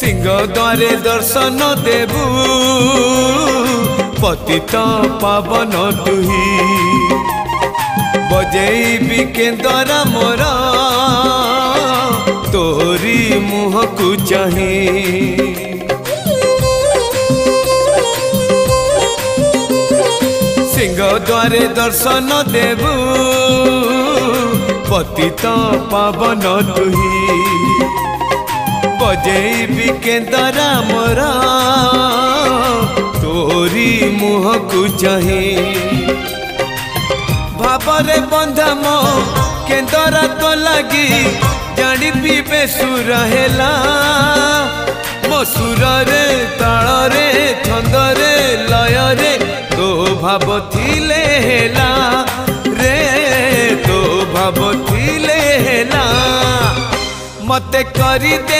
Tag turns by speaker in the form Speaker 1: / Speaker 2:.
Speaker 1: सिंह द्वारे दर्शन देबू पतित पावन तुही बजेबी केंदरा मोर तोरी मुह को चाही सिंह द्वारे दर्शन देबू पतित पावन तुही बजेबी केंदरा मोर तोरी मुह को चाही भावरे बंधा मो केंदरा तो लगी जानी पीबे सुर हेला मो सुर रे ताल रे छंद रे लय रे तो भाव थिले हेला रे तो भाव थिले हेला मते करी दे।